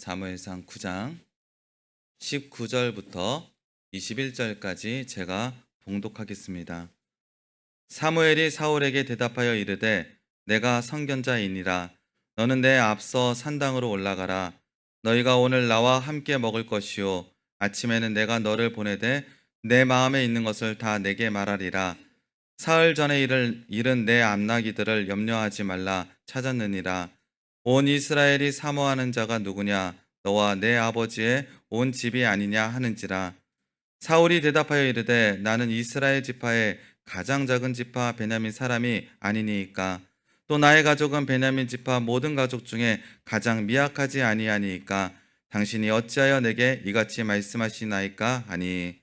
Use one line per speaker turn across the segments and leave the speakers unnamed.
사무엘상 9장 19절부터 21절까지 제가 봉독하겠습니다. 사무엘이 사울에게 대답하여 이르되 내가 선견자이니라. 너는 내 앞서 산당으로 올라가라. 너희가 오늘 나와 함께 먹을 것이요 아침에는 내가 너를 보내되 내 마음에 있는 것을 다 내게 말하리라. 사흘 전에 일은 내 암나기들을 염려하지 말라 찾았느니라. 온 이스라엘이 사모하는 자가 누구냐? 너와 내 아버지의 온 집이 아니냐 하는지라. 사울이 대답하여 이르되 나는 이스라엘 지파의 가장 작은 지파 베냐민 사람이 아니니이까. 또 나의 가족은 베냐민 지파 모든 가족 중에 가장 미약하지 아니하니이까. 당신이 어찌하여 내게 이같이 말씀하시나이까 하니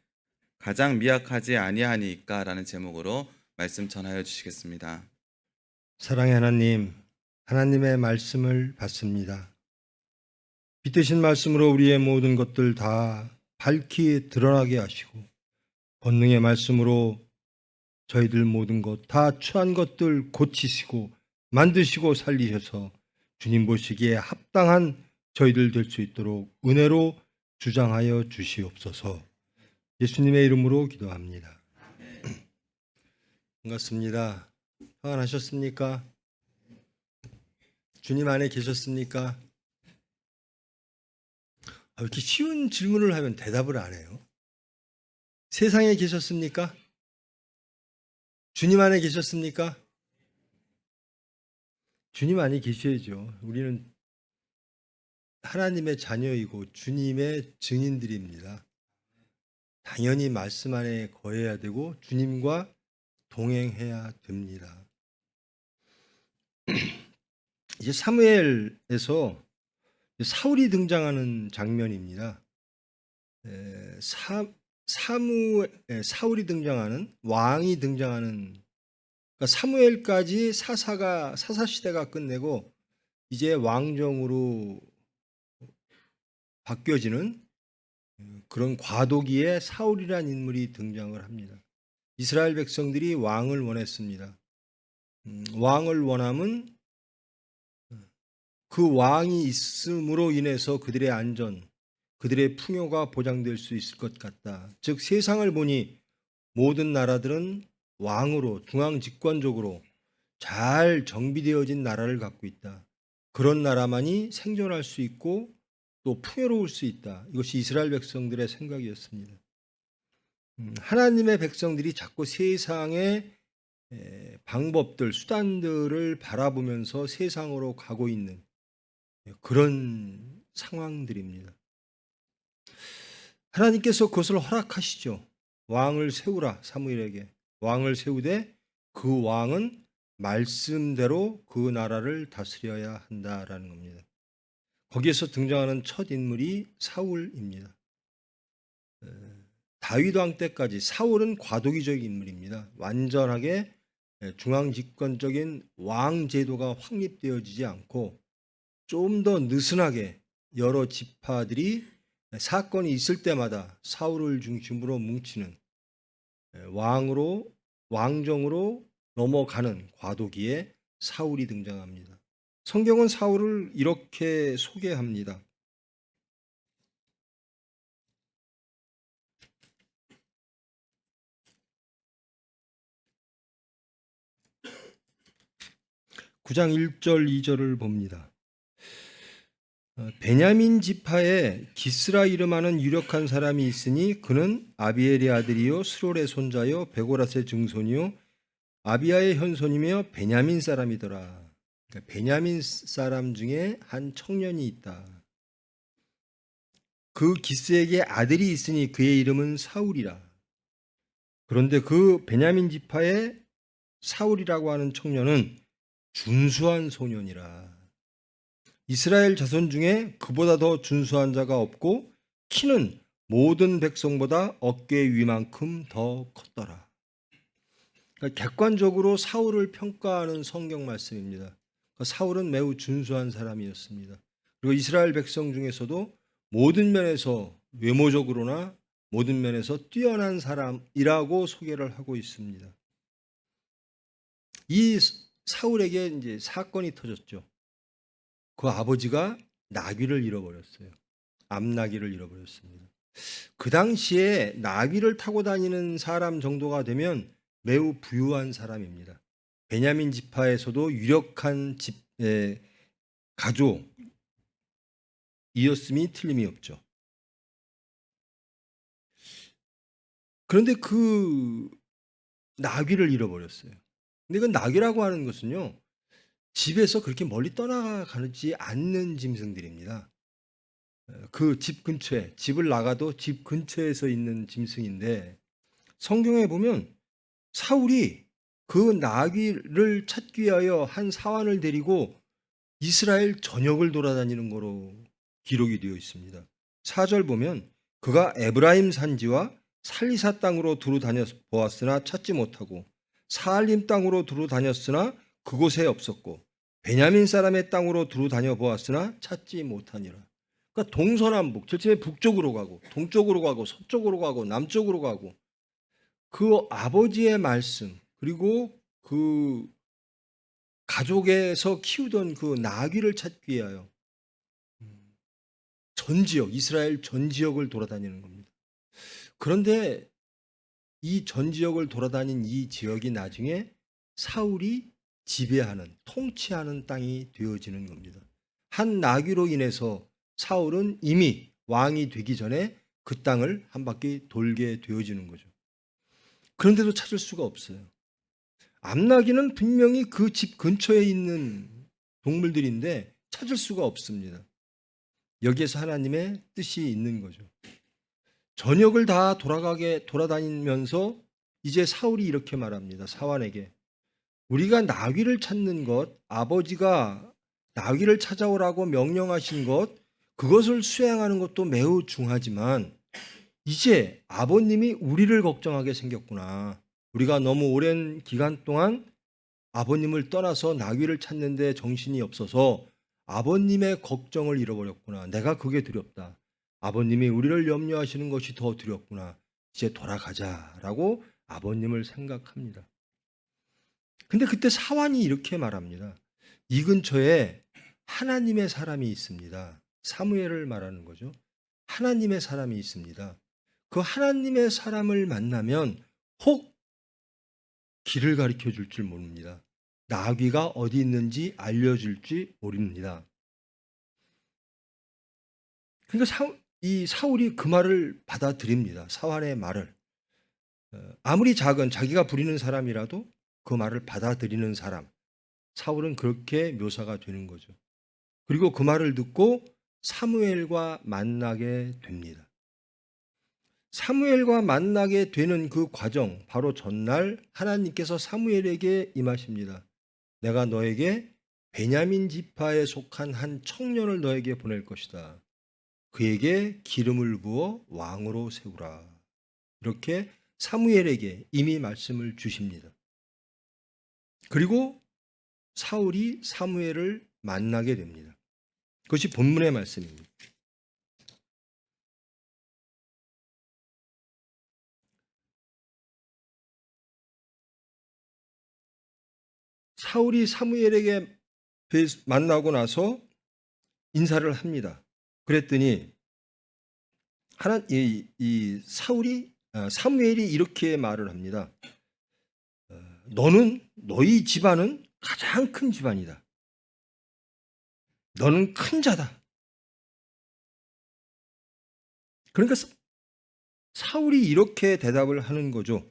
가장 미약하지 아니하니이까 라는 제목으로 말씀 전하여 주시겠습니다.
사랑의 하나님, 하나님의 말씀을 받습니다. 빛되신 말씀으로 우리의 모든 것들 다 밝히 드러나게 하시고 권능의 말씀으로 저희들 모든 것 다 추한 것들 고치시고 만드시고 살리셔서 주님 보시기에 합당한 저희들 될 수 있도록 은혜로 주장하여 주시옵소서. 예수님의 이름으로 기도합니다. 반갑습니다. 평안하셨습니까? 주님 안에 계셨습니까? 이렇게 쉬운 질문을 하면 대답을 안 해요. 세상에 계셨습니까? 주님 안에 계셨습니까? 주님 안에 계셔야죠. 우리는 하나님의 자녀이고 주님의 증인들입니다. 당연히 말씀 안에 거해야 되고 주님과 동행해야 됩니다. 이제 사무엘에서 사울이 등장하는 장면입니다. 사울이 등장하는, 왕이 등장하는, 그러니까 사무엘까지 사사 시대가 끝내고 이제 왕정으로 바뀌어지는 그런 과도기에 사울이라는 인물이 등장을 합니다. 이스라엘 백성들이 왕을 원했습니다. 왕을 원함은 그 왕이 있음으로 인해서 그들의 안전, 그들의 풍요가 보장될 수 있을 것 같다. 즉 세상을 보니 모든 나라들은 왕으로 중앙 집권적으로 잘 정비되어진 나라를 갖고 있다. 그런 나라만이 생존할 수 있고 또 풍요로울 수 있다. 이것이 이스라엘 백성들의 생각이었습니다. 하나님의 백성들이 자꾸 세상의 방법들, 수단들을 바라보면서 세상으로 가고 있는 그런 상황들입니다. 하나님께서 그것을 허락하시죠. 왕을 세우라, 사무엘에게. 왕을 세우되 그 왕은 말씀대로 그 나라를 다스려야 한다라는 겁니다. 거기에서 등장하는 첫 인물이 사울입니다. 다윗 왕 때까지 사울은 과도기적인 인물입니다. 완전하게 중앙 집권적인 왕 제도가 확립되어지지 않고 좀 더 느슨하게 여러 지파들이 사건이 있을 때마다 사울을 중심으로 뭉치는 왕정으로 넘어가는 과도기에 사울이 등장합니다. 성경은 사울을 이렇게 소개합니다. (9장 1절 2절을) 봅니다. 베냐민 지파에 기스라 이름하는 유력한 사람이 있으니 그는 아비엘의 아들이요 스롤의 손자요 베고라스의 증손이요 아비야의 현손이며 베냐민 사람이더라. 그러니까 베냐민 사람 중에 한 청년이 있다. 그 기스에게 아들이 있으니 그의 이름은 사울이라. 그런데 그 베냐민 지파의 사울이라고 하는 청년은 준수한 소년이라. 이스라엘 자손 중에 그보다 더 준수한 자가 없고 키는 모든 백성보다 어깨 위만큼 더 컸더라. 그러니까 객관적으로 사울을 평가하는 성경 말씀입니다. 사울은 매우 준수한 사람이었습니다. 그리고 이스라엘 백성 중에서도 모든 면에서 외모적으로나 모든 면에서 뛰어난 사람이라고 소개를 하고 있습니다. 이 사울에게 이제 사건이 터졌죠. 그 아버지가 나귀를 잃어버렸어요. 암나귀를 잃어버렸습니다. 그 당시에 나귀를 타고 다니는 사람 정도가 되면 매우 부유한 사람입니다. 베냐민 지파에서도 유력한 가족이었음이 틀림이 없죠. 그런데 그 나귀를 잃어버렸어요. 근데 그 나귀라고 하는 것은요, 집에서 그렇게 멀리 떠나가지 않는 짐승들입니다. 그 집 근처에, 집을 나가도 집 근처에서 있는 짐승인데, 성경에 보면 사울이 그 나귀를 찾기 위하여 한 사환을 데리고 이스라엘 전역을 돌아다니는 거로 기록이 되어 있습니다. 4절 보면 그가 에브라임 산지와 살리사 땅으로 두루 다녀 보았으나 찾지 못하고 사알림 땅으로 두루 다녔으나 그곳에 없었고 베냐민 사람의 땅으로 두루 다녀 보았으나 찾지 못하니라. 그러니까 동서남북, 절대 북쪽으로 가고 동쪽으로 가고 서쪽으로 가고 남쪽으로 가고 그 아버지의 말씀 그리고 그 가족에서 키우던 그 나귀를 찾기 위하여 전 지역, 이스라엘 전 지역을 돌아다니는 겁니다. 그런데 이 전 지역을 돌아다닌 이 지역이 나중에 사울이 지배하는, 통치하는 땅이 되어지는 겁니다. 한 나귀로 인해서 사울은 이미 왕이 되기 전에 그 땅을 한 바퀴 돌게 되어지는 거죠. 그런데도 찾을 수가 없어요. 암나귀는 분명히 그 집 근처에 있는 동물들인데 찾을 수가 없습니다. 여기에서 하나님의 뜻이 있는 거죠. 전역을 다 돌아다니면서 이제 사울이 이렇게 말합니다. 사환에게 우리가 나귀를 찾는 것, 아버지가 나귀를 찾아오라고 명령하신 것, 그것을 수행하는 것도 매우 중하지만 이제 아버님이 우리를 걱정하게 생겼구나. 우리가 너무 오랜 기간 동안 아버님을 떠나서 나귀를 찾는데 정신이 없어서 아버님의 걱정을 잃어버렸구나. 내가 그게 두렵다. 아버님이 우리를 염려하시는 것이 더 두렵구나. 이제 돌아가자라고 아버님을 생각합니다. 근데 그때 사환이 이렇게 말합니다. 이 근처에 하나님의 사람이 있습니다. 사무엘을 말하는 거죠. 하나님의 사람이 있습니다. 그 하나님의 사람을 만나면 혹 길을 가르쳐 줄 줄 모릅니다. 나귀가 어디 있는지 알려줄지 모릅니다. 그러니까 이 사울이 그 말을 받아들입니다. 사환의 말을. 아무리 작은 자기가 부리는 사람이라도 그 말을 받아들이는 사람. 사울은 그렇게 묘사가 되는 거죠. 그리고 그 말을 듣고 사무엘과 만나게 됩니다. 사무엘과 만나게 되는 그 과정, 바로 전날 하나님께서 사무엘에게 임하십니다. 내가 너에게 베냐민 지파에 속한 한 청년을 너에게 보낼 것이다. 그에게 기름을 부어 왕으로 세우라. 이렇게 사무엘에게 이미 말씀을 주십니다. 그리고 사울이 사무엘을 만나게 됩니다. 그것이 본문의 말씀입니다. 사울이 사무엘에게 만나고 나서 인사를 합니다. 그랬더니 사무엘이 이렇게 말을 합니다. 너희 집안은 가장 큰 집안이다. 너는 큰 자다. 그러니까 사울이 이렇게 대답을 하는 거죠.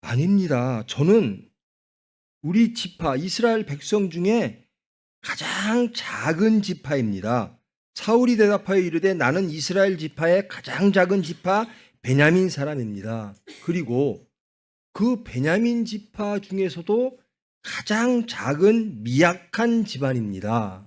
아닙니다. 저는 우리 지파 이스라엘 백성 중에 가장 작은 지파입니다. 사울이 대답하여 이르되 나는 이스라엘 지파의 가장 작은 지파 베냐민 사람입니다. 그리고 그 베냐민 지파 중에서도 가장 작은 미약한 집안입니다.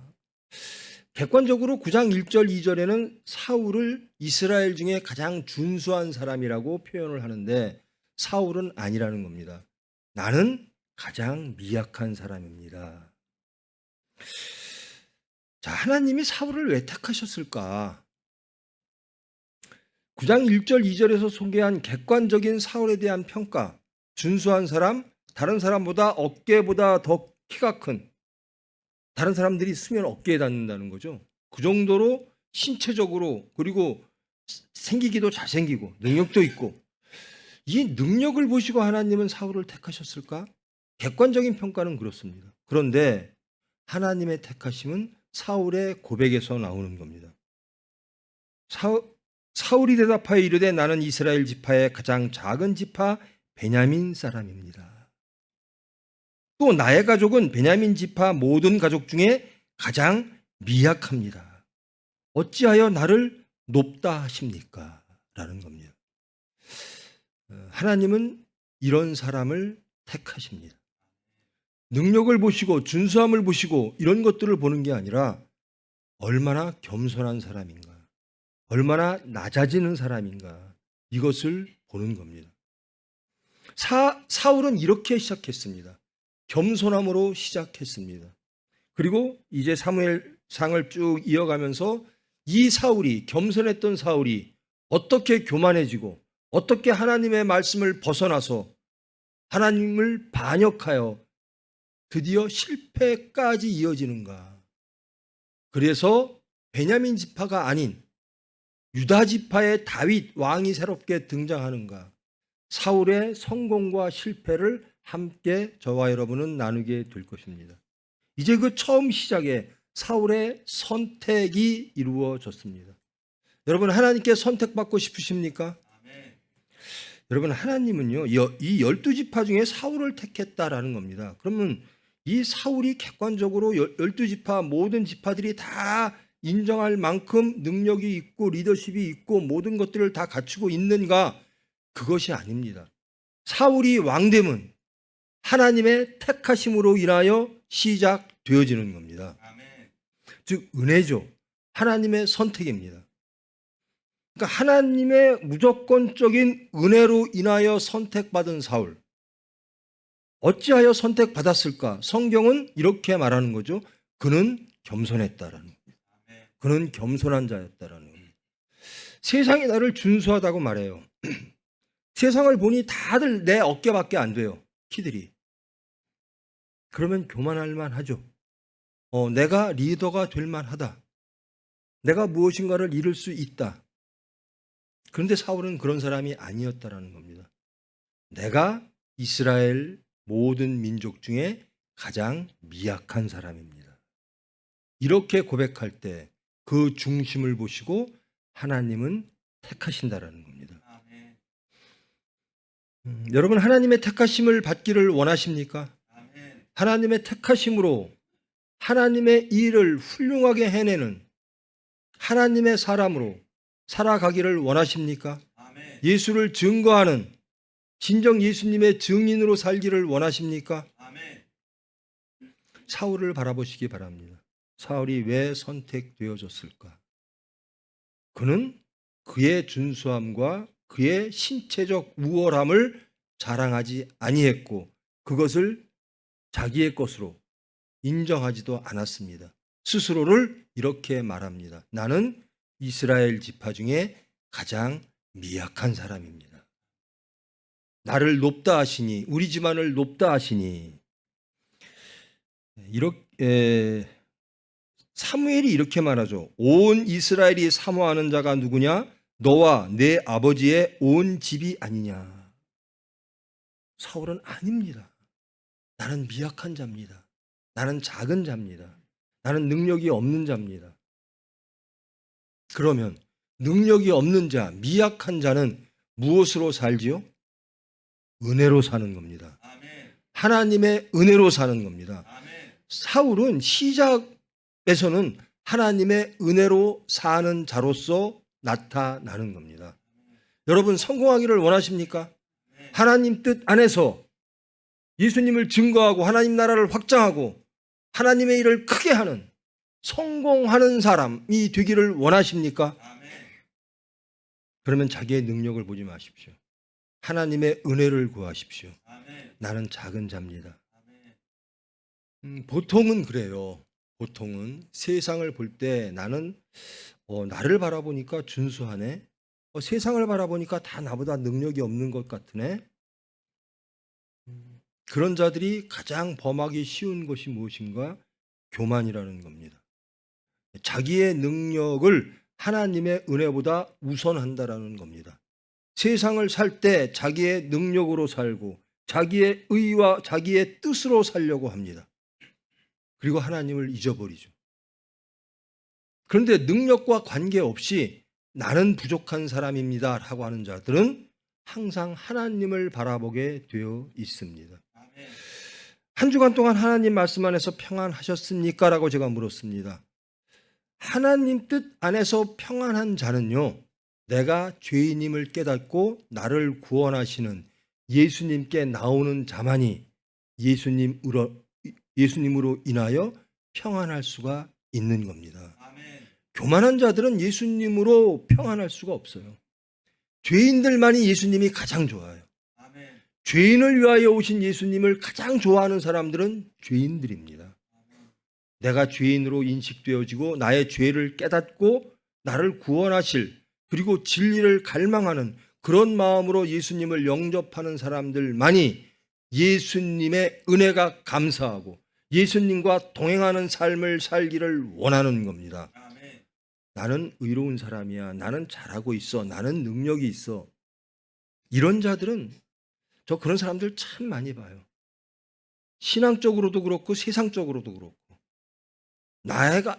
객관적으로 9장 1절 2절에는 사울을 이스라엘 중에 가장 준수한 사람이라고 표현을 하는데 사울은 아니라는 겁니다. 나는 가장 미약한 사람입니다. 자, 하나님이 사울을 왜 택하셨을까? 9장 1절 2절에서 소개한 객관적인 사울에 대한 평가, 준수한 사람, 다른 사람보다 어깨보다 더 키가 큰, 다른 사람들이 쓰면 어깨에 닿는다는 거죠. 그 정도로 신체적으로 그리고 생기기도 잘생기고 능력도 있고 이 능력을 보시고 하나님은 사울을 택하셨을까? 객관적인 평가는 그렇습니다. 그런데 하나님의 택하심은 사울의 고백에서 나오는 겁니다. 사울이 대답하여 이르되 나는 이스라엘 지파의 가장 작은 지파 베냐민 사람입니다. 또 나의 가족은 베냐민 지파 모든 가족 중에 가장 미약합니다. 어찌하여 나를 높다 하십니까? 라는 겁니다. 하나님은 이런 사람을 택하십니다. 능력을 보시고 준수함을 보시고 이런 것들을 보는 게 아니라 얼마나 겸손한 사람인가, 얼마나 낮아지는 사람인가 이것을 보는 겁니다. 사울은 이렇게 시작했습니다. 겸손함으로 시작했습니다. 그리고 이제 사무엘상을 쭉 이어가면서 이 사울이 겸손했던 사울이 어떻게 교만해지고 어떻게 하나님의 말씀을 벗어나서 하나님을 반역하여 드디어 실패까지 이어지는가. 그래서 베냐민 지파가 아닌 유다 지파의 다윗 왕이 새롭게 등장하는가. 사울의 성공과 실패를 함께 저와 여러분은 나누게 될 것입니다. 이제 그 처음 시작에 사울의 선택이 이루어졌습니다. 여러분 하나님께 선택받고 싶으십니까? 여러분 하나님은요 이 12지파 중에 사울을 택했다라는 겁니다. 그러면 이 사울이 객관적으로 12지파 모든 지파들이 다 인정할 만큼 능력이 있고 리더십이 있고 모든 것들을 다 갖추고 있는가? 그것이 아닙니다. 사울이 왕됨은 하나님의 택하심으로 인하여 시작되어지는 겁니다. 즉 은혜죠. 하나님의 선택입니다. 그러니까 하나님의 무조건적인 은혜로 인하여 선택받은 사울. 어찌하여 선택받았을까? 성경은 이렇게 말하는 거죠. 그는 겸손했다라는 겁니다. 그는 겸손한 자였다라는 겁니다. 세상이 나를 준수하다고 말해요. 세상을 보니 다들 내 어깨밖에 안 돼요. 키들이. 그러면 교만할 만하죠. 내가 리더가 될 만하다. 내가 무엇인가를 이룰 수 있다. 그런데 사울은 그런 사람이 아니었다라는 겁니다. 내가 이스라엘 모든 민족 중에 가장 미약한 사람입니다. 이렇게 고백할 때 그 중심을 보시고 하나님은 택하신다라는 겁니다. 여러분 하나님의 택하심을 받기를 원하십니까? 하나님의 택하심으로 하나님의 일을 훌륭하게 해내는 하나님의 사람으로 살아가기를 원하십니까? 예수를 증거하는 진정 예수님의 증인으로 살기를 원하십니까? 사울을 바라보시기 바랍니다. 사울이 왜 선택되어졌을까? 그는 그의 준수함과 그의 신체적 우월함을 자랑하지 아니했고 그것을 자기의 것으로 인정하지도 않았습니다. 스스로를 이렇게 말합니다. 나는 이스라엘 지파 중에 가장 미약한 사람입니다. 나를 높다 하시니 우리 집안을 높다 하시니 이렇게 사무엘이 이렇게 말하죠. 온 이스라엘이 사모하는 자가 누구냐? 너와 내 아버지의 온 집이 아니냐. 사울은 아닙니다. 나는 미약한 자입니다. 나는 작은 자입니다. 나는 능력이 없는 자입니다. 그러면 능력이 없는 자, 미약한 자는 무엇으로 살지요? 은혜로 사는 겁니다. 하나님의 은혜로 사는 겁니다. 사울은 시작에서는 하나님의 은혜로 사는 자로서 나타나는 겁니다. 여러분 성공하기를 원하십니까? 하나님 뜻 안에서 예수님을 증거하고 하나님 나라를 확장하고 하나님의 일을 크게 하는 성공하는 사람이 되기를 원하십니까? 그러면 자기의 능력을 보지 마십시오. 하나님의 은혜를 구하십시오. 나는 작은 자입니다. 보통은 그래요. 보통은 세상을 볼 때 나는 나를 바라보니까 준수하네. 세상을 바라보니까 다 나보다 능력이 없는 것 같으네. 그런 자들이 가장 범하기 쉬운 것이 무엇인가? 교만이라는 겁니다. 자기의 능력을 하나님의 은혜보다 우선한다라는 겁니다. 세상을 살 때 자기의 능력으로 살고 자기의 의와 자기의 뜻으로 살려고 합니다. 그리고 하나님을 잊어버리죠. 그런데 능력과 관계없이 나는 부족한 사람입니다 라고 하는 자들은 항상 하나님을 바라보게 되어 있습니다. 한 주간 동안 하나님 말씀 안에서 평안하셨습니까? 라고 제가 물었습니다. 하나님 뜻 안에서 평안한 자는요, 내가 죄인임을 깨닫고 나를 구원하시는 예수님께 나오는 자만이 예수님으로 인하여 평안할 수가 있는 겁니다. 교만한 자들은 예수님으로 평안할 수가 없어요. 죄인들만이 예수님이 가장 좋아요. 죄인을 위하여 오신 예수님을 가장 좋아하는 사람들은 죄인들입니다. 내가 죄인으로 인식되어지고 나의 죄를 깨닫고 나를 구원하실, 그리고 진리를 갈망하는 그런 마음으로 예수님을 영접하는 사람들만이 예수님의 은혜가 감사하고 예수님과 동행하는 삶을 살기를 원하는 겁니다. 나는 의로운 사람이야, 나는 잘하고 있어, 나는 능력이 있어, 이런 자들은 저 그런 사람들 참 많이 봐요. 신앙적으로도 그렇고 세상적으로도 그렇고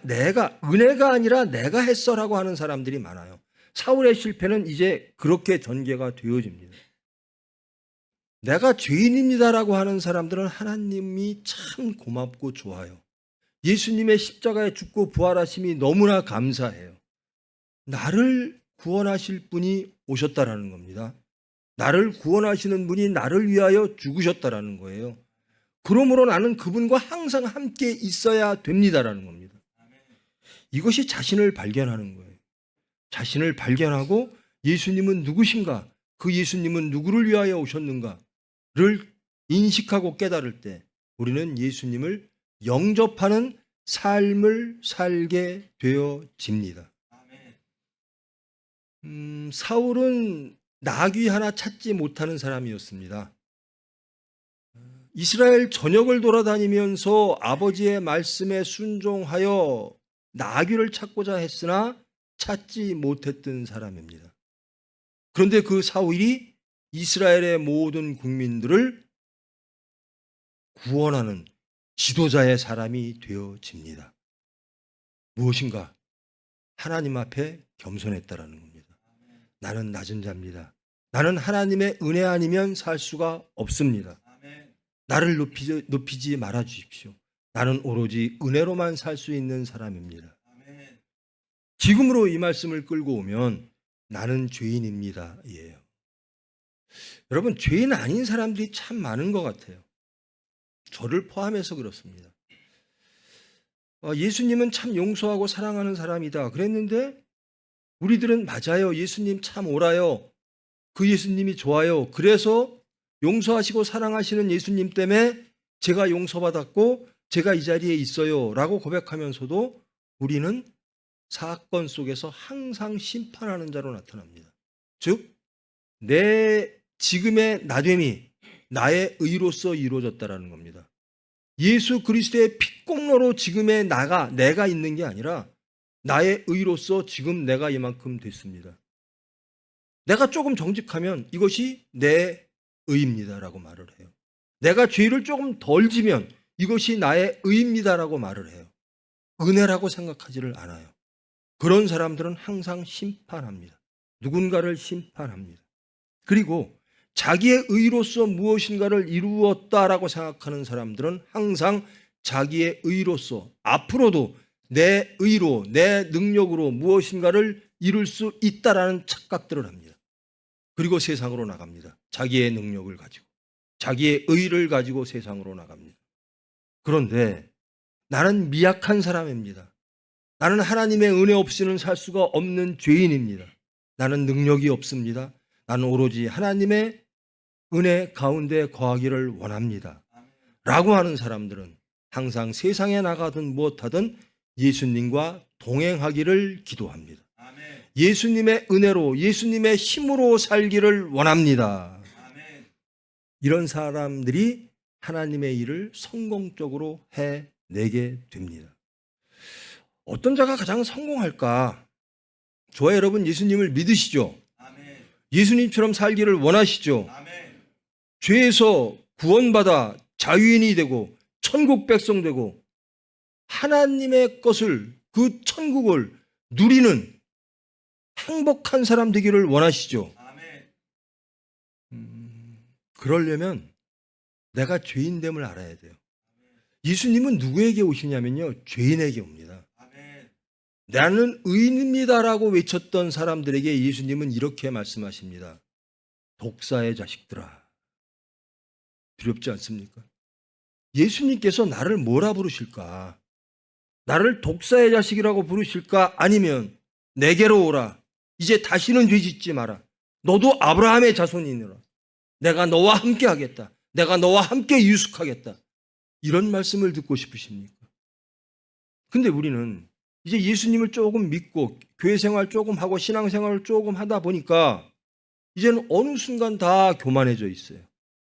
내가 은혜가 아니라 내가 했어라고 하는 사람들이 많아요. 사울의 실패는 이제 그렇게 전개가 되어집니다. 내가 죄인입니다라고 하는 사람들은 하나님이 참 고맙고 좋아요. 예수님의 십자가에 죽고 부활하심이 너무나 감사해요. 나를 구원하실 분이 오셨다라는 겁니다. 나를 구원하시는 분이 나를 위하여 죽으셨다라는 거예요. 그러므로 나는 그분과 항상 함께 있어야 됩니다라는 겁니다. 이것이 자신을 발견하는 거예요. 자신을 발견하고 예수님은 누구신가? 그 예수님은 누구를 위하여 오셨는가를 인식하고 깨달을 때 우리는 예수님을 영접하는 삶을 살게 되어집니다. 사울은 나귀 하나 찾지 못하는 사람이었습니다. 이스라엘 전역을 돌아다니면서 아버지의 말씀에 순종하여 나귀를 찾고자 했으나 찾지 못했던 사람입니다. 그런데 그 사울이 이스라엘의 모든 국민들을 구원하는 지도자의 사람이 되어집니다. 무엇인가? 하나님 앞에 겸손했다라는 겁니다. 나는 낮은 자입니다. 나는 하나님의 은혜 아니면 살 수가 없습니다. 나를 높이지 말아 주십시오. 나는 오로지 은혜로만 살 수 있는 사람입니다. 지금으로 이 말씀을 끌고 오면 나는 죄인입니다. 이에요. 여러분, 죄인 아닌 사람들이 참 많은 것 같아요. 저를 포함해서 그렇습니다. 예수님은 참 용서하고 사랑하는 사람이다 그랬는데 우리들은 맞아요. 예수님 참 옳아요. 그 예수님이 좋아요. 그래서 용서하시고 사랑하시는 예수님 때문에 제가 용서받았고 제가 이 자리에 있어요 라고 고백하면서도 우리는 사건 속에서 항상 심판하는 자로 나타납니다. 즉, 내 지금의 나됨이 나의 의로서 이루어졌다라는 겁니다. 예수 그리스도의 핏공로로 지금의 내가 있는 게 아니라 나의 의로서 지금 내가 이만큼 됐습니다. 내가 조금 정직하면 이것이 내 의입니다라고 말을 해요. 내가 죄를 조금 덜 지면 이것이 나의 의입니다라고 말을 해요. 은혜라고 생각하지를 않아요. 그런 사람들은 항상 심판합니다. 누군가를 심판합니다. 그리고 자기의 의로서 무엇인가를 이루었다라고 생각하는 사람들은 항상 자기의 의로서 앞으로도 내 의로, 내 능력으로 무엇인가를 이룰 수 있다라는 착각들을 합니다. 그리고 세상으로 나갑니다. 자기의 능력을 가지고, 자기의 의를 가지고 세상으로 나갑니다. 그런데 나는 미약한 사람입니다. 나는 하나님의 은혜 없이는 살 수가 없는 죄인입니다. 나는 능력이 없습니다. 나는 오로지 하나님의 은혜 가운데 거하기를 원합니다. 라고 하는 사람들은 항상 세상에 나가든 무엇하든 예수님과 동행하기를 기도합니다. 예수님의 은혜로, 예수님의 힘으로 살기를 원합니다. 이런 사람들이 하나님의 일을 성공적으로 해 내게 됩니다. 어떤 자가 가장 성공할까? 저와 여러분 예수님을 믿으시죠?
아멘.
예수님처럼 살기를 원하시죠?
아멘.
죄에서 구원받아 자유인이 되고 천국 백성 되고 하나님의 것을, 그 천국을 누리는 행복한 사람 되기를 원하시죠?
아멘.
그러려면 내가 죄인됨을 알아야 돼요. 예수님은 누구에게 오시냐면요, 죄인에게 옵니다.
아멘.
나는 의인입니다라고 외쳤던 사람들에게 예수님은 이렇게 말씀하십니다. 독사의 자식들아. 두렵지 않습니까? 예수님께서 나를 뭐라 부르실까? 나를 독사의 자식이라고 부르실까? 아니면 내게로 오라. 이제 다시는 죄 짓지 마라. 너도 아브라함의 자손이니라. 내가 너와 함께 하겠다. 내가 너와 함께 유숙하겠다. 이런 말씀을 듣고 싶으십니까? 근데 우리는 이제 예수님을 조금 믿고 교회 생활 조금 하고 신앙 생활을 조금 하다 보니까 이제는 어느 순간 다 교만해져 있어요.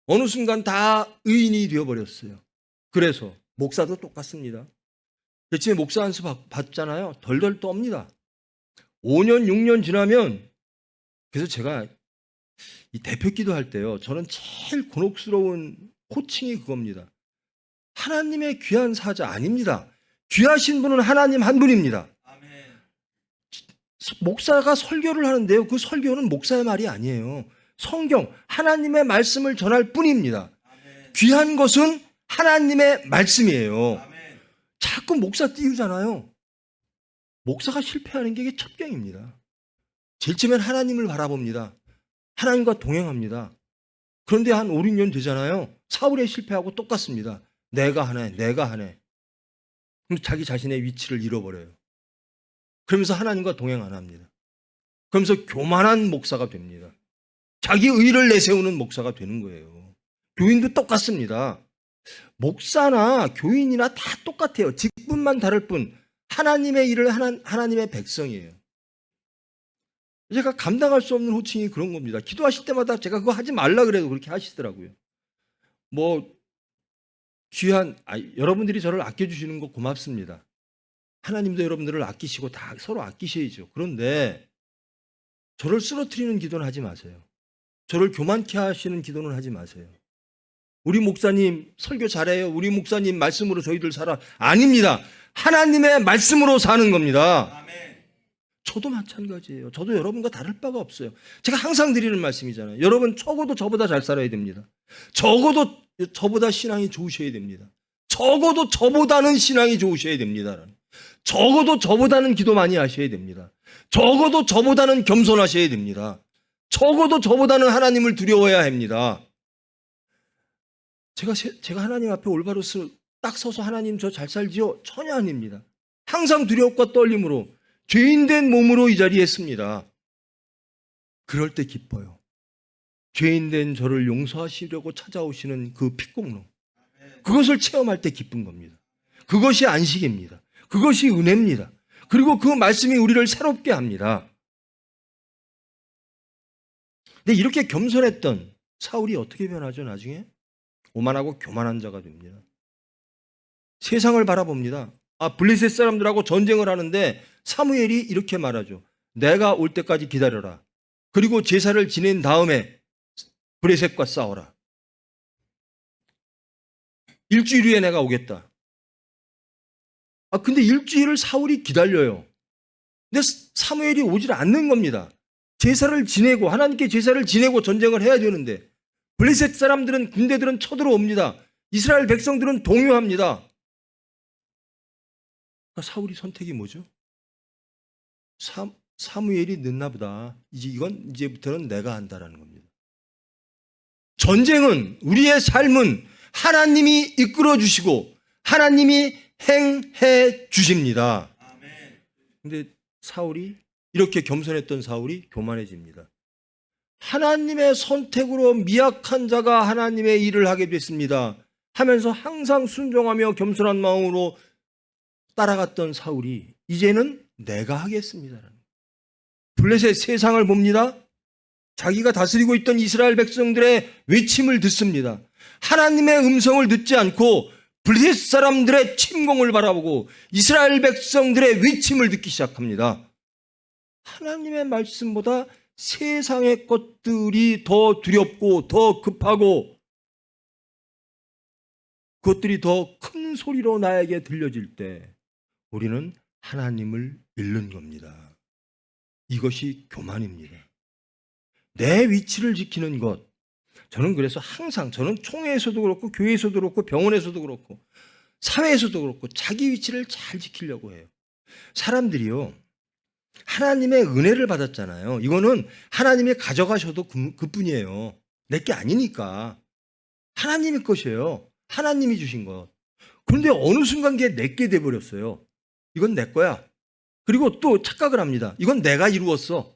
어느 순간 다 의인이 되어버렸어요. 그래서 목사도 똑같습니다. 대체 목사 한 수 받잖아요. 덜덜 떱니다. 5년, 6년 지나면, 그래서 제가 이 대표 기도할 때요, 저는 제일 곤혹스러운 호칭이 그겁니다. 하나님의 귀한 사자 아닙니다. 귀하신 분은 하나님 한 분입니다.
아멘.
목사가 설교를 하는데요, 그 설교는 목사의 말이 아니에요. 성경, 하나님의 말씀을 전할 뿐입니다.
아멘.
귀한 것은 하나님의 말씀이에요.
아멘.
자꾸 목사 띄우잖아요. 목사가 실패하는 게 이게 첩경입니다. 제일 처음엔 하나님을 바라봅니다. 하나님과 동행합니다. 그런데 한 5, 6년 되잖아요. 사울의 실패하고 똑같습니다. 내가 하네. 그럼 자기 자신의 위치를 잃어버려요. 그러면서 하나님과 동행 안 합니다. 그러면서 교만한 목사가 됩니다. 자기 의를 내세우는 목사가 되는 거예요. 교인도 똑같습니다. 목사나 교인이나 다 똑같아요. 직분만 다를 뿐 하나님의 일을 하는 하나님의 백성이에요. 제가 감당할 수 없는 호칭이 그런 겁니다. 기도하실 때마다 제가 그거 하지 말라 그래도 그렇게 하시더라고요. 여러분들이 저를 아껴주시는 거 고맙습니다. 하나님도 여러분들을 아끼시고 다 서로 아끼셔야죠. 그런데 저를 쓰러뜨리는 기도는 하지 마세요. 저를 교만케 하시는 기도는 하지 마세요. 우리 목사님 설교 잘해요. 우리 목사님 말씀으로 저희들 살아. 아닙니다. 하나님의 말씀으로 사는 겁니다.
아멘.
저도 마찬가지예요. 저도 여러분과 다를 바가 없어요. 제가 항상 드리는 말씀이잖아요. 여러분 적어도 저보다 잘 살아야 됩니다. 적어도 저보다 신앙이 좋으셔야 됩니다. 적어도 저보다는 신앙이 좋으셔야 됩니다. 적어도 저보다는 기도 많이 하셔야 됩니다. 적어도 저보다는 겸손하셔야 됩니다. 적어도 저보다는 하나님을 두려워해야 합니다. 제가 하나님 앞에 올바로 딱 서서 하나님 저 잘 살지요? 전혀 아닙니다. 항상 두려움과 떨림으로 죄인된 몸으로 이 자리에 있습니다. 그럴 때 기뻐요. 죄인된 저를 용서하시려고 찾아오시는 그 핏공로, 그것을 체험할 때 기쁜 겁니다. 그것이 안식입니다. 그것이 은혜입니다. 그리고 그 말씀이 우리를 새롭게 합니다. 근데 이렇게 겸손했던 사울이 어떻게 변하죠? 나중에 오만하고 교만한 자가 됩니다. 세상을 바라봅니다. 블레셋 사람들하고 전쟁을 하는데 사무엘이 이렇게 말하죠. 내가 올 때까지 기다려라. 그리고 제사를 지낸 다음에 블레셋과 싸워라. 일주일 후에 내가 오겠다. 근데 일주일을 사울이 기다려요. 근데 사무엘이 오질 않는 겁니다. 제사를 지내고 하나님께 제사를 지내고 전쟁을 해야 되는데 블레셋 사람들은 군대들은 쳐들어옵니다. 이스라엘 백성들은 동요합니다. 사울이 선택이 뭐죠? 사무엘이 늦나 보다. 이제부터는 내가 한다라는 겁니다. 전쟁은 우리의 삶은 하나님이 이끌어 주시고 하나님이 행해 주십니다. 근데 사울이 이렇게 겸손했던 사울이 교만해집니다. 하나님의 선택으로 미약한 자가 하나님의 일을 하게 됐습니다 하면서 항상 순종하며 겸손한 마음으로 따라갔던 사울이 이제는 내가 하겠습니다. 블레셋 세상을 봅니다. 자기가 다스리고 있던 이스라엘 백성들의 외침을 듣습니다. 하나님의 음성을 듣지 않고 블레셋 사람들의 침공을 바라보고 이스라엘 백성들의 외침을 듣기 시작합니다. 하나님의 말씀보다 세상의 것들이 더 두렵고 더 급하고 그것들이 더 큰 소리로 나에게 들려질 때 우리는 하나님을 잃는 겁니다. 이것이 교만입니다. 내 위치를 지키는 것. 저는 그래서 항상 저는 총회에서도 그렇고 교회에서도 그렇고 병원에서도 그렇고 사회에서도 그렇고 자기 위치를 잘 지키려고 해요. 사람들이요. 하나님의 은혜를 받았잖아요. 이거는 하나님이 가져가셔도 그뿐이에요. 내 게 아니니까. 하나님의 것이에요. 하나님이 주신 것. 그런데 어느 순간 그게 내게 돼버렸어요. 이건 내 거야. 그리고 또 착각을 합니다. 이건 내가 이루었어.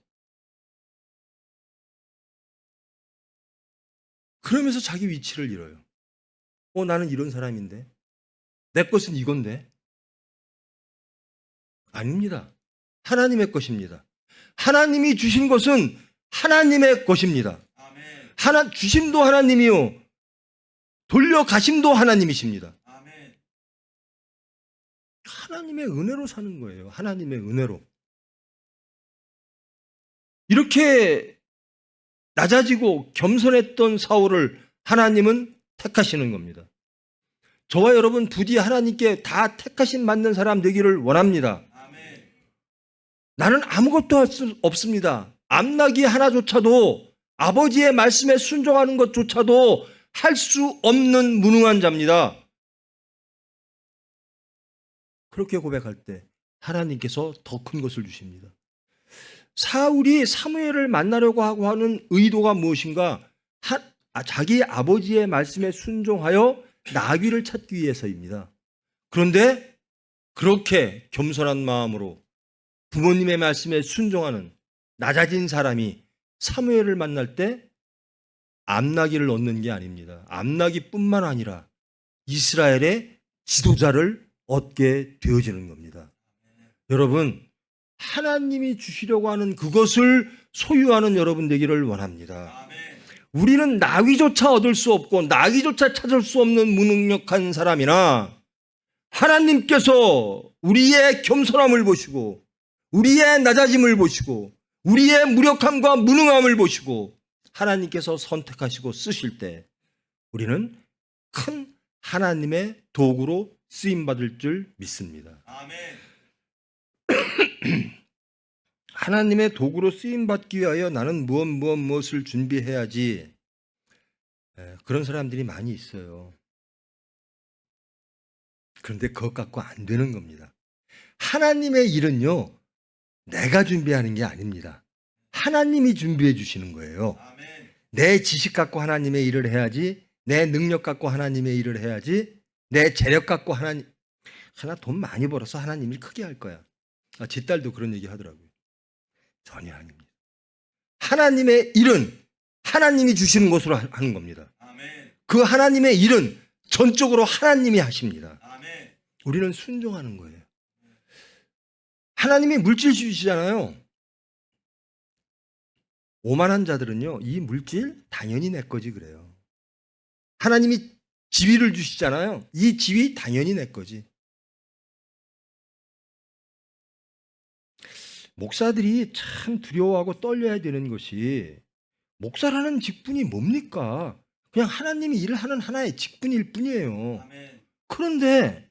그러면서 자기 위치를 잃어요. 나는 이런 사람인데. 내 것은 이건데. 아닙니다. 하나님의 것입니다. 하나님이 주신 것은 하나님의 것입니다. 주심도 하나님이요. 돌려가심도 하나님이십니다. 하나님의 은혜로 사는 거예요. 하나님의 은혜로. 이렇게 낮아지고 겸손했던 사울을 하나님은 택하시는 겁니다. 저와 여러분 부디 하나님께 다 택하심 받는 사람 되기를 원합니다. 나는 아무것도 할 수 없습니다. 암나귀 하나조차도 아버지의 말씀에 순종하는 것조차도 할 수 없는 무능한 자입니다. 그렇게 고백할 때 하나님께서 더 큰 것을 주십니다. 사울이 사무엘을 만나려고 하고 하는 의도가 무엇인가? 자기 아버지의 말씀에 순종하여 나귀를 찾기 위해서입니다. 그런데 그렇게 겸손한 마음으로 부모님의 말씀에 순종하는 낮아진 사람이 사무엘을 만날 때 암나귀를 얻는 게 아닙니다. 암나귀뿐만 아니라 이스라엘의 지도자를 얻게 되어지는 겁니다. 여러분, 하나님이 주시려고 하는 그것을 소유하는 여러분 되기를 원합니다. 우리는 나귀조차 얻을 수 없고 나귀조차 찾을 수 없는 무능력한 사람이나 하나님께서 우리의 겸손함을 보시고 우리의 낮아짐을 보시고 우리의 무력함과 무능함을 보시고 하나님께서 선택하시고 쓰실 때 우리는 큰 하나님의 도구로 쓰임받을 줄 믿습니다. 하나님의 도구로 쓰임받기 위하여 나는 무엇을 준비해야지. 그런 사람들이 많이 있어요. 그런데 그것 갖고 안 되는 겁니다. 하나님의 일은요, 내가 준비하는 게 아닙니다. 하나님이 준비해 주시는 거예요. 내 지식 갖고 하나님의 일을 해야지, 내 능력 갖고 하나님의 일을 해야지, 내 재력 갖고 하나 돈 많이 벌어서 하나님이 크게 할 거야. 제 딸도 그런 얘기 하더라고요. 전혀 아닙니다. 하나님의 일은 하나님이 주시는 것으로 하는 겁니다. 그 하나님의 일은 전적으로 하나님이 하십니다. 우리는 순종하는 거예요. 하나님이 물질 주시잖아요. 오만한 자들은요, 이 물질 당연히 내 거지 그래요. 하나님이 지위를 주시잖아요. 이 지위 당연히 내 거지. 목사들이 참 두려워하고 떨려야 되는 것이 목사라는 직분이 뭡니까? 그냥 하나님이 일을 하는 하나의 직분일 뿐이에요. 그런데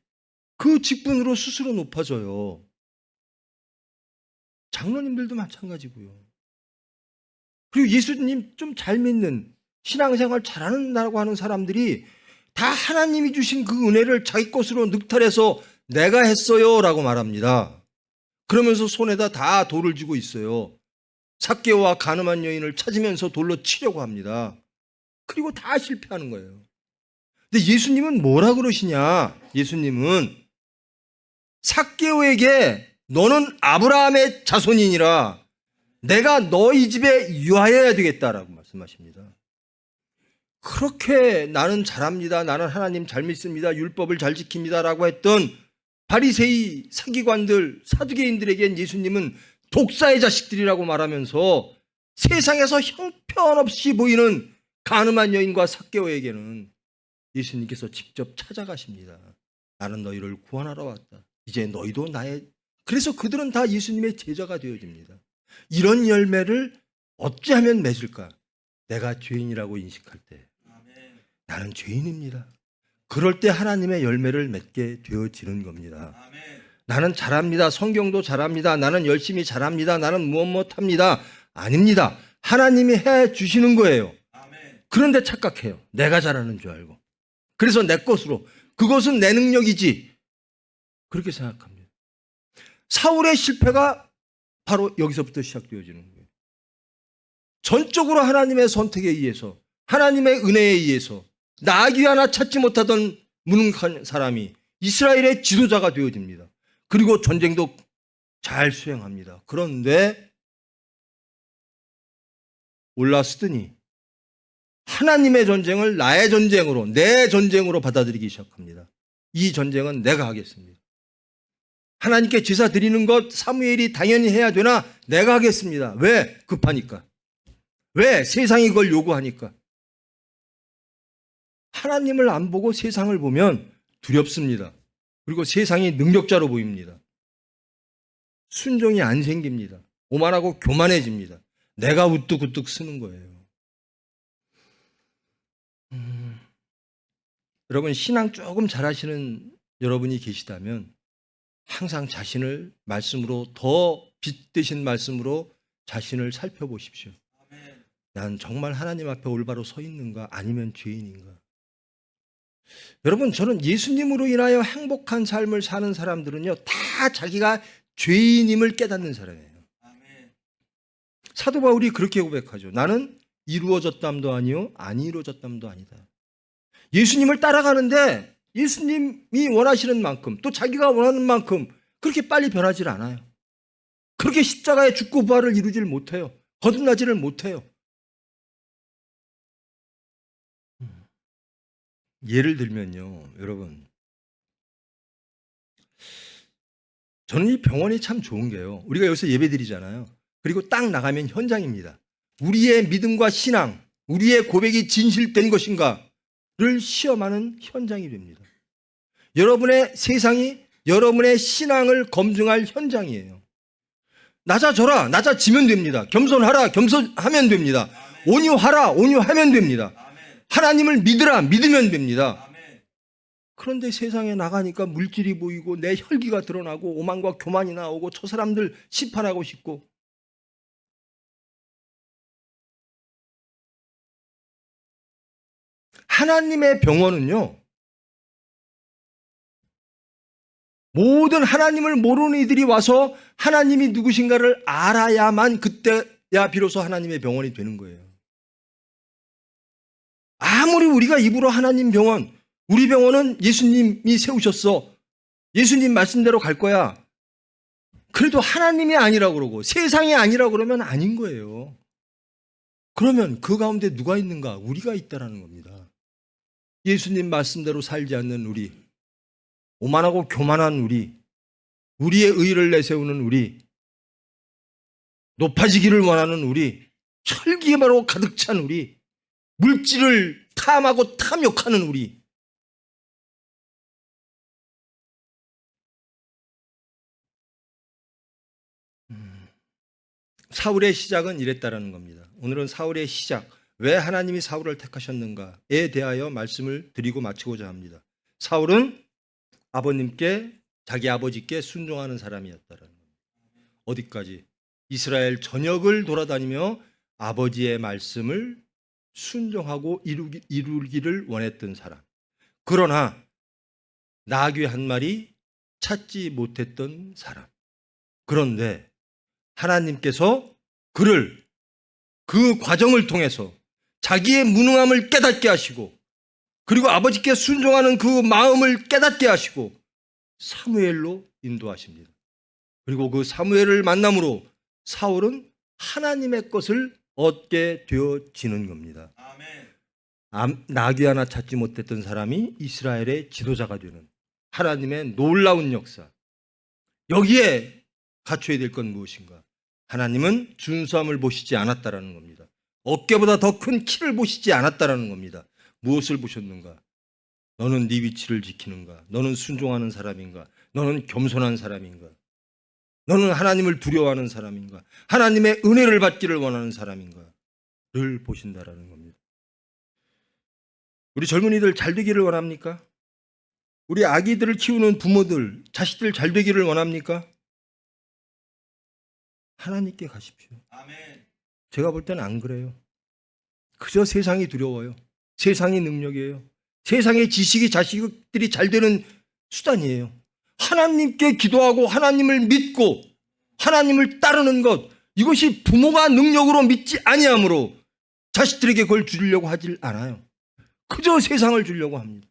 그 직분으로 스스로 높아져요. 장로님들도 마찬가지고요. 그리고 예수님 좀 잘 믿는 신앙생활 잘하는다고 하는 사람들이 다 하나님이 주신 그 은혜를 자기 것으로 늑탈해서 내가 했어요 라고 말합니다. 그러면서 손에다 다 돌을 쥐고 있어요. 삭개오와 가늠한 여인을 찾으면서 돌로 치려고 합니다. 그리고 다 실패하는 거예요. 근데 예수님은 뭐라 그러시냐? 예수님은 삭개오에게 너는 아브라함의 자손이니라 내가 너희 집에 유하여야 되겠다라고 말씀하십니다. 그렇게 나는 잘합니다. 나는 하나님 잘 믿습니다. 율법을 잘 지킵니다. 라고 했던 바리새이 서기관들, 사두개인들에겐 예수님은 독사의 자식들이라고 말하면서 세상에서 형편없이 보이는 가늠한 여인과 삭개오에게는 예수님께서 직접 찾아가십니다. 나는 너희를 구원하러 왔다. 이제 너희도 나의. 그래서 그들은 다 예수님의 제자가 되어집니다. 이런 열매를 어찌 하면 맺을까? 내가 죄인이라고 인식할 때, 나는 죄인입니다. 그럴 때 하나님의 열매를 맺게 되어지는 겁니다. 나는 잘합니다. 성경도 잘합니다. 나는 열심히 잘합니다. 나는 무엇 아닙니다. 하나님이 해 주시는 거예요. 그런데 착각해요. 내가 잘하는 줄 알고. 그래서 내 것으로, 그것은 내 능력이지, 그렇게 생각합니다. 사울의 실패가 바로 여기서부터 시작되어지는 거예요. 전적으로 하나님의 선택에 의해서, 하나님의 은혜에 의해서 나귀 하나 찾지 못하던 무능한 사람이 이스라엘의 지도자가 되어집니다. 그리고 전쟁도 잘 수행합니다. 그런데 올라서더니 하나님의 전쟁을 나의 전쟁으로, 내 전쟁으로 받아들이기 시작합니다. 이 전쟁은 내가 하겠습니다. 하나님께 제사 드리는 것 사무엘이 당연히 해야 되나? 내가 하겠습니다. 왜? 급하니까. 왜? 세상이 그걸 요구하니까. 하나님을 안 보고 세상을 보면 두렵습니다. 그리고 세상이 능력자로 보입니다. 순종이 안 생깁니다. 오만하고 교만해집니다. 내가 우뚝우뚝 쓰는 거예요. 여러분, 신앙 조금 잘하시는 여러분이 계시다면 항상 자신을 말씀으로, 더 빛되신 말씀으로 자신을 살펴보십시오. 난 정말 하나님 앞에 올바로 서 있는가, 아니면 죄인인가. 여러분, 저는 예수님으로 인하여 행복한 삶을 사는 사람들은요, 다 자기가 죄인임을 깨닫는 사람이에요. 사도 바울이 그렇게 고백하죠. 나는 이루어졌담도 아니요 안 이루어졌담도 아니다. 예수님을 따라가는데 예수님이 원하시는 만큼, 또 자기가 원하는 만큼 그렇게 빨리 변하질 않아요. 그렇게 십자가에 죽고 부활을 이루질 못해요. 거듭나지를 못해요. 예를 들면요, 여러분, 저는 이 병원이 참 좋은 게요, 우리가 여기서 예배 드리잖아요. 그리고 딱 나가면 현장입니다. 우리의 믿음과 신앙, 우리의 고백이 진실된 것인가를 시험하는 현장이 됩니다. 여러분의 세상이 여러분의 신앙을 검증할 현장이에요. 낮아져라, 낮아지면 됩니다. 겸손하라, 겸손하면 됩니다. 온유하라, 온유하면 됩니다. 하나님을 믿으라, 믿으면 됩니다. 그런데 세상에 나가니까 물질이 보이고 내 혈기가 드러나고 오만과 교만이 나오고 저 사람들 심판하고 싶고, 하나님의 병원은요, 모든 하나님을 모르는 이들이 와서 하나님이 누구신가를 알아야만 그때야 비로소 하나님의 병원이 되는 거예요. 아무리 우리가 입으로 하나님 병원, 우리 병원은 예수님이 세우셨어, 예수님 말씀대로 갈 거야, 그래도 하나님이 아니라고 그러고 세상이 아니라고 그러면 아닌 거예요. 그러면 그 가운데 누가 있는가? 우리가 있다라는 겁니다. 예수님 말씀대로 살지 않는 우리, 오만하고 교만한 우리, 우리의 의를 내세우는 우리, 높아지기를 원하는 우리, 철기만으로 가득 찬 우리, 물질을 탐하고 탐욕하는 우리, 사울의 시작은 이랬다라는 겁니다. 오늘은 사울의 시작, 왜 하나님이 사울을 택하셨는가에 대하여 말씀을 드리고 마치고자 합니다. 사울은 아버님께, 자기 아버지께 순종하는 사람이었다라는 겁니다. 어디까지? 이스라엘 전역을 돌아다니며 아버지의 말씀을 순종하고 이루기를 원했던 사람. 그러나 나귀 한 마리 찾지 못했던 사람. 그런데 하나님께서 그를 그 과정을 통해서 자기의 무능함을 깨닫게 하시고, 그리고 아버지께 순종하는 그 마음을 깨닫게 하시고 사무엘로 인도하십니다. 그리고 그 사무엘을 만남으로 사울은 하나님의 것을 얻게 되어지는 겁니다. 나귀 하나 찾지 못했던 사람이 이스라엘의 지도자가 되는 하나님의 놀라운 역사. 여기에 갖춰야 될 건 무엇인가? 하나님은 준수함을 보시지 않았다라는 겁니다. 어깨보다 더 큰 키를 보시지 않았다라는 겁니다. 무엇을 보셨는가? 너는 네 위치를 지키는가? 너는 순종하는 사람인가? 너는 겸손한 사람인가? 너는 하나님을 두려워하는 사람인가? 하나님의 은혜를 받기를 원하는 사람인가?를 보신다라는 겁니다. 우리 젊은이들 잘 되기를 원합니까? 우리 아기들을 키우는 부모들, 자식들 잘 되기를 원합니까? 하나님께 가십시오.
아멘.
제가 볼 때는 안 그래요. 그저 세상이 두려워요. 세상이 능력이에요. 세상의 지식이 자식들이 잘 되는 수단이에요. 하나님께 기도하고 하나님을 믿고 하나님을 따르는 것, 이것이 부모가 능력으로 믿지 아니하므로 자식들에게 그걸 주려고 하질 않아요. 그저 세상을 주려고 합니다.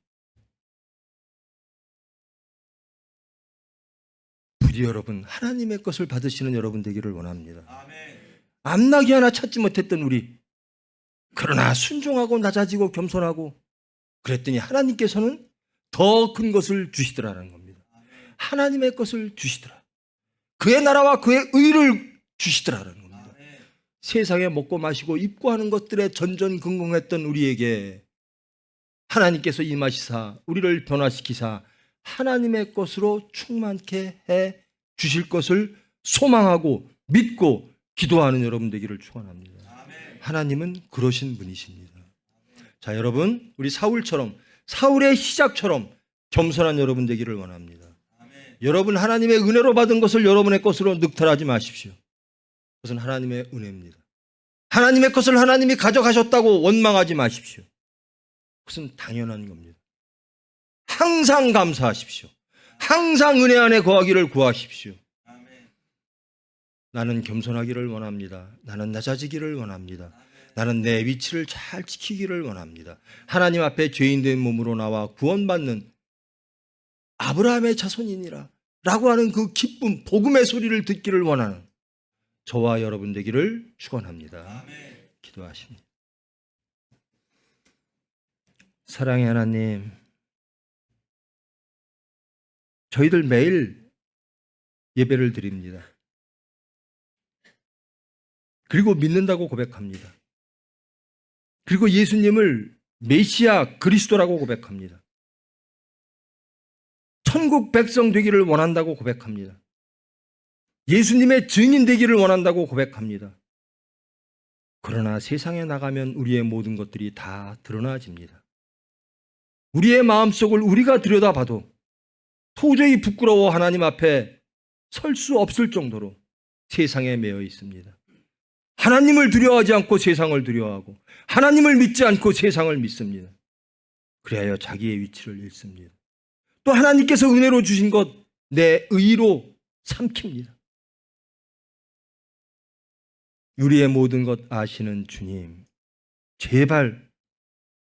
부디 여러분, 하나님의 것을 받으시는 여러분 되기를 원합니다.
아멘.
암나기 하나 찾지 못했던 우리, 그러나 순종하고 낮아지고 겸손하고 그랬더니 하나님께서는 더 큰 것을 주시더라는 겁니다. 하나님의 것을 주시더라. 그의 나라와 그의 의를 주시더라는 겁니다. 세상에 먹고 마시고 입고 하는 것들에 전전긍긍했던 우리에게 하나님께서 임하시사 우리를 변화시키사 하나님의 것으로 충만케 해 주실 것을 소망하고 믿고 기도하는 여러분 되기를 축원합니다. 하나님은 그러신 분이십니다. 자, 여러분, 우리 사울의 시작처럼 겸손한 여러분 되기를 원합니다. 여러분, 하나님의 은혜로 받은 것을 여러분의 것으로 늑탈하지 마십시오. 그것은 하나님의 은혜입니다. 하나님의 것을 하나님이 가져가셨다고 원망하지 마십시오. 그것은 당연한 겁니다. 항상 감사하십시오. 항상 은혜 안에 거하기를 구하십시오. 나는 겸손하기를 원합니다. 나는 낮아지기를 원합니다. 나는 내 위치를 잘 지키기를 원합니다. 하나님 앞에 죄인된 몸으로 나와 구원받는 아브라함의 자손이니라 라고 하는 그 기쁨, 복음의 소리를 듣기를 원하는 저와 여러분 되기를 축원합니다. 기도하십니다. 사랑의 하나님, 저희들 매일 예배를 드립니다. 그리고 믿는다고 고백합니다. 그리고 예수님을 메시아 그리스도라고 고백합니다. 천국 백성 되기를 원한다고 고백합니다. 예수님의 증인 되기를 원한다고 고백합니다. 그러나 세상에 나가면 우리의 모든 것들이 다 드러나집니다. 우리의 마음속을 우리가 들여다봐도 도저히 부끄러워 하나님 앞에 설 수 없을 정도로 세상에 매여 있습니다. 하나님을 두려워하지 않고 세상을 두려워하고 하나님을 믿지 않고 세상을 믿습니다. 그리하여 자기의 위치를 잃습니다. 또 하나님께서 은혜로 주신 것 내 의로 삼킵니다. 우리의 모든 것 아시는 주님, 제발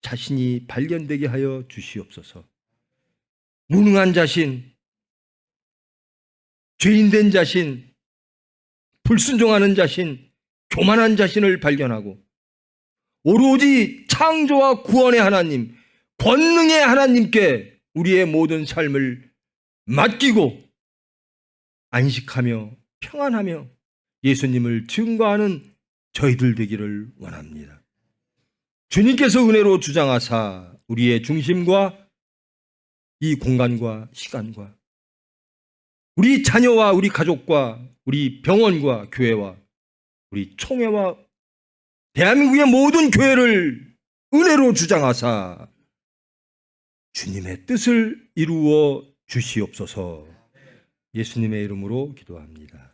자신이 발견되게 하여 주시옵소서. 무능한 자신, 죄인된 자신, 불순종하는 자신, 교만한 자신을 발견하고 오로지 창조와 구원의 하나님, 권능의 하나님께 우리의 모든 삶을 맡기고 안식하며 평안하며 예수님을 증거하는 저희들 되기를 원합니다. 주님께서 은혜로 주장하사 우리의 중심과 이 공간과 시간과 우리 자녀와 우리 가족과 우리 병원과 교회와 우리 총회와 대한민국의 모든 교회를 은혜로 주장하사 주님의 뜻을 이루어 주시옵소서. 예수님의 이름으로 기도합니다.